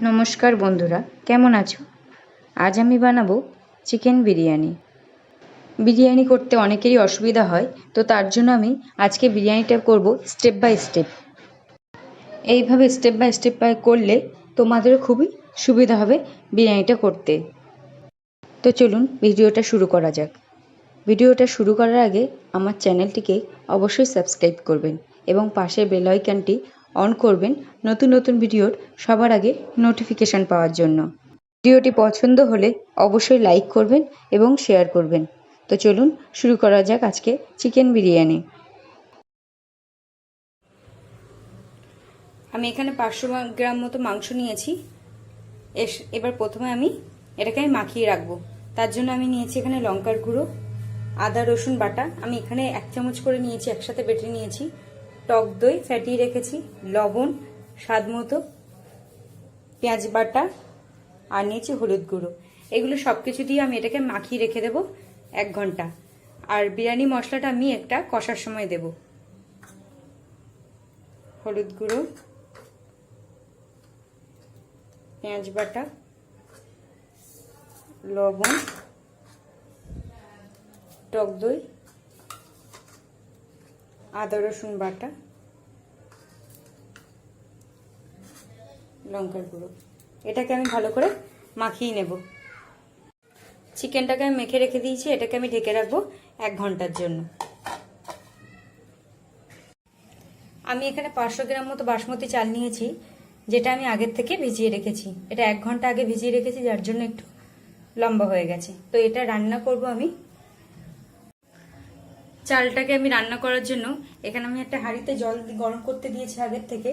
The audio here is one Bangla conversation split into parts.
নমস্কার বন্ধুরা, কেমন আছো? আজ আমি বানাবো চিকেন বিরিয়ানি। বিরিয়ানি করতে অনেকেরই অসুবিধা হয়, তো তার জন্য আমি আজকে বিরিয়ানিটা করব স্টেপ বাই স্টেপ। এইভাবে স্টেপ বাই করলে তোমাদেরও খুবই সুবিধা হবে বিরিয়ানিটা করতে। তো চলুন ভিডিওটা শুরু করা যাক। ভিডিওটা শুরু করার আগে আমার চ্যানেলটিকে অবশ্যই সাবস্ক্রাইব করবেন এবং পাশের বেল আইকনটি অন করবেন নতুন নতুন ভিডিওর সবার আগে নোটিফিকেশান পাওয়ার জন্য। ভিডিওটি পছন্দ হলে অবশ্যই লাইক করবেন এবং শেয়ার করবেন। তো চলুন শুরু করা যাক আজকে চিকেন বিরিয়ানি। আমি এখানে 500 গ্রাম মতো মাংস নিয়েছি। এবার প্রথমে আমি এটাকে মাখিয়ে রাখবো। তার জন্য আমি নিয়েছি এখানে লঙ্কার গুঁড়ো, আদা রসুন বাটা আমি এখানে 1 চামচ করে নিয়েছি, একসাথে বেটে নিয়েছি। টক দই ফ্যাটিয়ে রেখেছি, লবণ স্বাদ মতো, পেঁয়াজ বাটা আর নিয়েছি হলুদ গুঁড়ো। এগুলো সব কিছু দিয়ে আমি এটাকে মাখিয়ে রেখে দেবো 1 ঘন্টা। আর বিরিয়ানি মশলাটা আমি একটা কষার সময় দেব। হলুদ গুঁড়ো, পেঁয়াজ বাটা, লবণ, টক দই, আদা রসুন বাটা, লঙ্কার গুঁড়ো। এটাকে আমি ভালো করে মাখিয়ে নেব। চিকেনটাকে আমি মেখে রেখে দিয়েছি, এটাকে আমি ঢেকে রাখবো 1 ঘন্টার জন্য। আমি এখানে 500 গ্রাম মতো বাসমতি চাল নিয়েছি, যেটা আমি আগের থেকে ভিজিয়ে রেখেছি। এটা 1 ঘন্টা আগে ভিজিয়ে রেখেছি, যার জন্য একটু লম্বা হয়ে গেছে। তো এটা রান্না করব আমি। চালটাকে আমি রান্না করার জন্য এখানে আমি একটা হাঁড়িতে জল গরম করতে দিয়েছি আগের থেকে।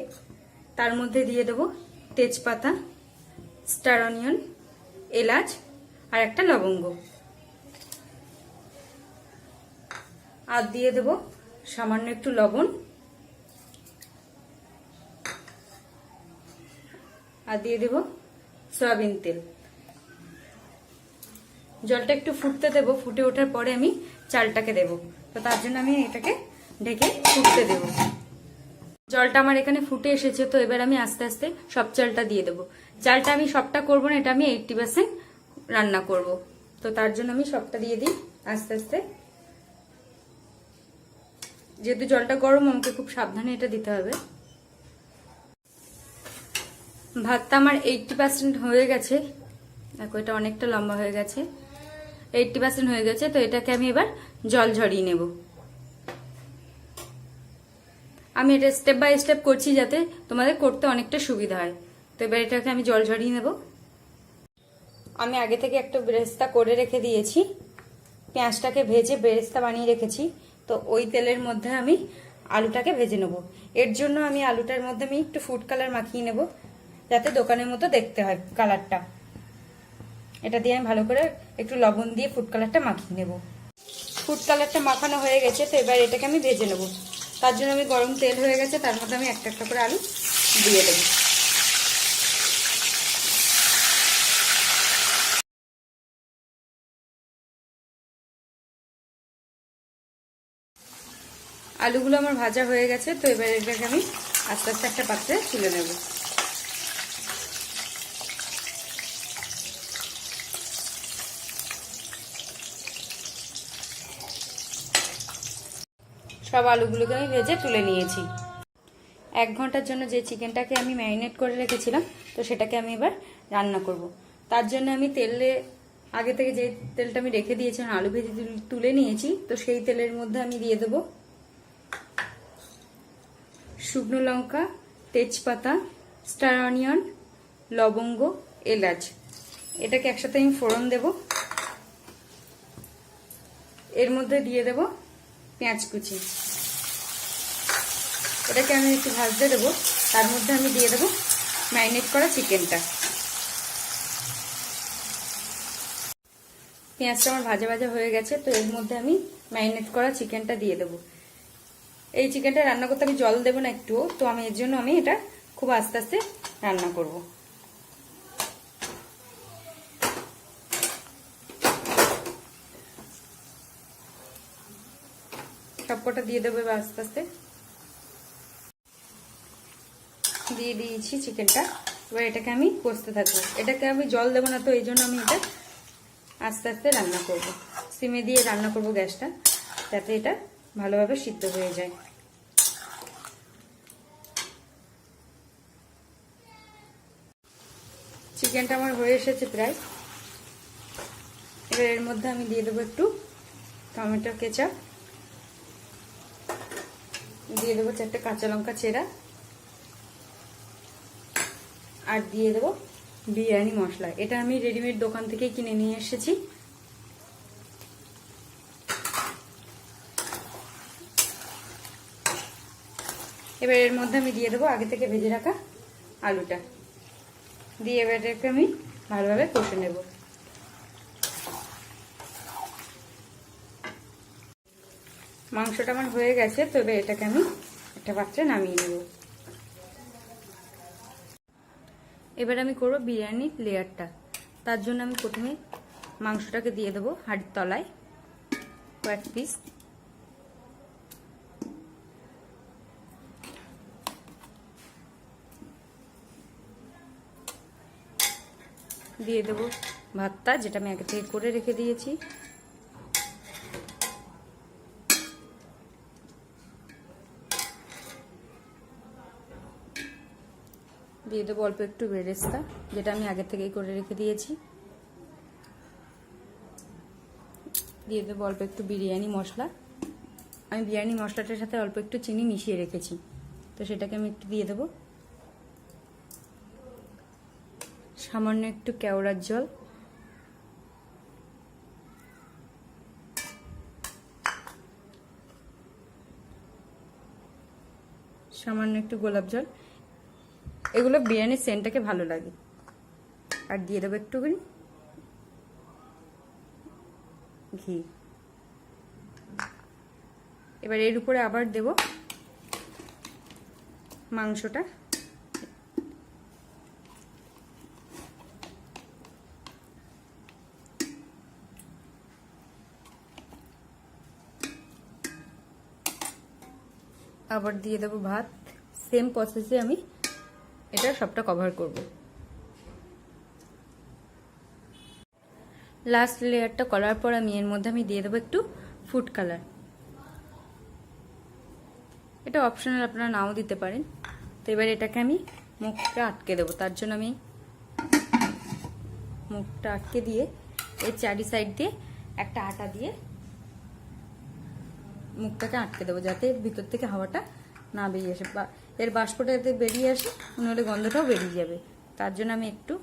তার মধ্যে দিয়ে দেবো তেজপাতা, স্টার অনিয়ন, এলাচ আর একটা লবঙ্গ, আর দিয়ে দেবো সামান্য একটু লবণ, আর দিয়ে দেবো সয়াবিন তেল। জলটা একটু ফুটতে দেবো, ফুটে ওঠার পরে আমি চালটাকে দেব। তো তার জন্য আমি এটাকে ঢেকে ফুটতে দেব। জলটা আমার এখানে ফুটে এসেছে, তো এবার আমি আস্তে আস্তে সব চালটা দিয়ে দেবো। চালটা আমি সবটা করব না, এটা আমি 80% রান্না করব। তো তার জন্য আমি সবটা দিয়ে দিই আস্তে আস্তে। যেহেতু জলটা গরম, আমাকে খুব সাবধানে এটা দিতে হবে। ভাতটা আমার 80% হয়ে গেছে। দেখো, এটা অনেকটা লম্বা হয়ে গেছে। 80% হয়ে গেছে। তো এটাকে আমি এবার জল ঝরিয়ে নেব। আমি এটা স্টেপ বাই স্টেপ করছি যাতে তোমাদের করতে অনেকটা সুবিধা হয়। তো এবার এটাকে আমি জল ঝরিয়ে নেব। আমি আগে থেকে একটা বেরেস্তা করে রেখে দিয়েছি। পেঁয়াজটাকে ভেজে বেরেস্তা বানিয়ে রেখেছি। তো ওই তেলের মধ্যে আমি আলুটাকে ভেজে নেব। এর জন্য আমি আলুটার মধ্যে আমি একটু ফুড কালার মাখিয়ে নেব, যাতে দোকানের মতো দেখতে হয় কালারটা। এটা দিয়ে আমি ভালো করে একটু লবণ দিয়ে ফুড কালারটা মাখিয়ে নেব। ফুড কালারটা মাখানো হয়ে গেছে। তো এবার এটাকে আমি ভেজে নেব। তার জন্য আমি গরম তেল হয়ে গেছে, তার মধ্যে আমি একটা একটা করে আলু দিয়ে দেব। আলুগুলো আমার ভাজা হয়ে গেছে। তো এবার এটাকে আমি আস্তে আস্তে একটা পাত্রে তুলে নেব। সব আলুগুলোকে আমি ভেজে তুলে নিয়েছি। 1 ঘন্টার জন্য যে চিকেনটাকে আমি ম্যারিনেট করে রেখেছিলাম, তো সেটাকে আমি এবার রান্না করব। তার জন্য আমি তেলে আগে থেকে যে তেলটা আমি রেখে দিয়েছিলাম, আলু ভেজে তুলে নিয়েছি। তো সেই তেলের মধ্যে আমি দিয়ে দেব শুকনো লঙ্কা, তেজপাতা, স্টার অনিয়ন, লবঙ্গ, এলাচ। এটাকে একসাথে আমি ফোড়ন দেব। এর মধ্যে দিয়ে দেব পেঁয়াজ কুচি। এটাকে আমি একটু ভাজতে দেবো। তার মধ্যে আমি দিয়ে দেবো ম্যারিনেট করা চিকেনটা। পেঁয়াজটা আমার ভাজা ভাজা হয়ে গেছে। তো এর মধ্যে আমি ম্যারিনেট করা চিকেনটা দিয়ে দেবো। এই চিকেনটা রান্না করতে আমি জল দেবো না একটুও। তো আমি এর জন্য আমি এটা খুব আস্তে আস্তে রান্না করব। সবকটা দিয়ে দেবো এবার আস্তে আস্তে। দিয়ে দিয়েছি চিকেনটা। এবার এটাকে আমি কষতে থাকবো। এটাকে আমি জল দেবো না, তো এই জন্য আমি এটা আস্তে আস্তে রান্না করব। সিমে দিয়ে রান্না করব গ্যাসটা, যাতে এটা ভালোভাবে সিদ্ধ হয়ে যায়। চিকেনটা আমার হয়ে এসেছে প্রায়। এবার এর মধ্যে আমি দিয়ে দেবো একটু টমেটো কেচাপ, দিয়ে দেবো 4টে কাঁচা লঙ্কা চেরা, আর দিয়ে দেবো বিরিয়ানি মশলা। এটা আমি রেডিমেড দোকান থেকে কিনে নিয়ে এসেছি। এবার এর মধ্যে আমি দিয়ে দেবো আগে থেকে ভেজে রাখা আলুটা, দিয়ে এবার এটাকে আমি ভালোভাবে কষে নেব। মাংসটা আমার হয়ে গেছে, তো এবার এটাকে আমি একটা পাত্রে নামিয়ে নেব। এবার আমি করব বিরিয়ানির লেয়ারটা। তার জন্য আমি প্রথমে মাংসটাকে দিয়ে দেবো হাঁড়ির তলায় কয়েক পিস। দিয়ে দেবো ভাতটা, যেটা আমি আগে থেকে করে রেখে দিয়েছি। দিয়ে দেবো অল্প একটু বেরেস্তা, যেটা আমি আগে থেকেই করে রেখে দিয়েছি। দিয়ে দেবো অল্প একটু বিরিয়ানি মশলা। আমি বিরিয়ানি মশলাটার সাথে অল্প একটু চিনি মিশিয়ে রেখেছি, তো সেটাকে আমি একটু দিয়ে দেবো। সামান্য একটু কেওড়ার জল, সামান্য একটু গোলাপ জল। এগুলো বিরিয়ানির সেন্টটাকে ভালো লাগে। আর দিয়ে দেবো একটুখানি ঘি। এবার এর উপরে আবার দেব মাংসটা। আবার দিয়ে দেবো ভাত। সেম প্রসেসে আমি এটা সবটা কভার করব। লাস্ট লেয়ারটা করার পর আমি এর মধ্যে আমি দিয়ে দেবো একটু ফুড কালার। এটা অপশনাল, আপনারা নাও দিতে পারেন। তো এবার এটাকে আমি মুখটা আটকে দেবো। তার জন্য আমি মুখটা আটকে দিয়ে এর চারি সাইড দিয়ে একটা আটা দিয়ে মুখটাকে আটকে দেবো, যাতে ভিতর থেকে হাওয়াটা না বেরিয়ে আসে, বা এর বাষ্পটা যাতে বেরিয়ে আসে, নাহলে গন্ধটাও বেরিয়ে যাবে। তার জন্য আমি একটু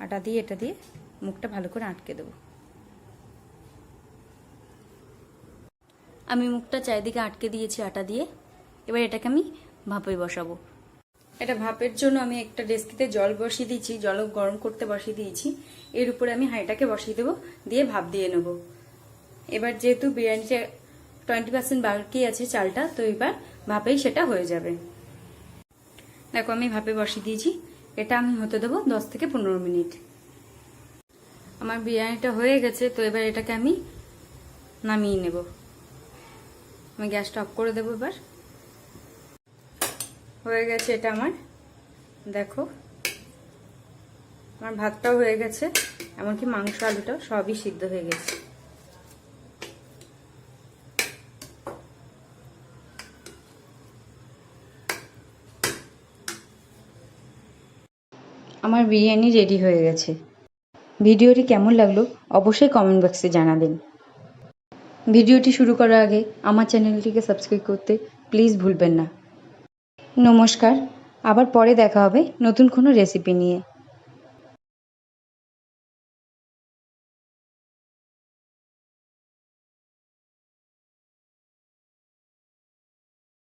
আটা দিয়ে এটা দিয়ে মুখটা ভালো করে আটকে দেবো। আমি মুখটা চারিদিকে আটকে দিয়েছি আটা দিয়ে। এবার এটাকে আমি ভাপে বসাবো। এটা ভাপের জন্য আমি একটা ডেস্কিতে জল বসিয়ে দিয়েছি, জল গরম করতে বসিয়ে দিয়েছি। এর উপরে আমি হাঁড়িটাকে বসিয়ে দেবো, দিয়ে ভাপ দিয়ে নেব। এবার যেহেতু বিরিয়ানিটা 20% বাকি আছে চালটা, তো এবার ভাপেই সেটা হয়ে যাবে। দেখো আমি ভাপে বসিয়ে দিয়েছি। এটা আমি হতে দেবো 10 থেকে 15 মিনিট। আমার বিরিয়ানিটা হয়ে গেছে, তো এবার এটাকে আমি নামিয়ে নেব। আমি গ্যাসটা অফ করে দেবো। এবার হয়ে গেছে এটা আমার। দেখো আমার ভাতটাও হয়ে গেছে, এমনকি মাংস আলুটাও সবই সিদ্ধ হয়ে গেছে। আমার বিরিয়ানি রেডি হয়ে গেছে। ভিডিওটি কেমন লাগলো অবশ্যই কমেন্ট বক্সে জানাবেন। ভিডিওটি শুরু করার আগে আমার চ্যানেলটিকে সাবস্ক্রাইব করতে প্লিজ ভুলবেন না। নমস্কার, আবার পরে দেখা হবে নতুন কোনো রেসিপি নিয়ে।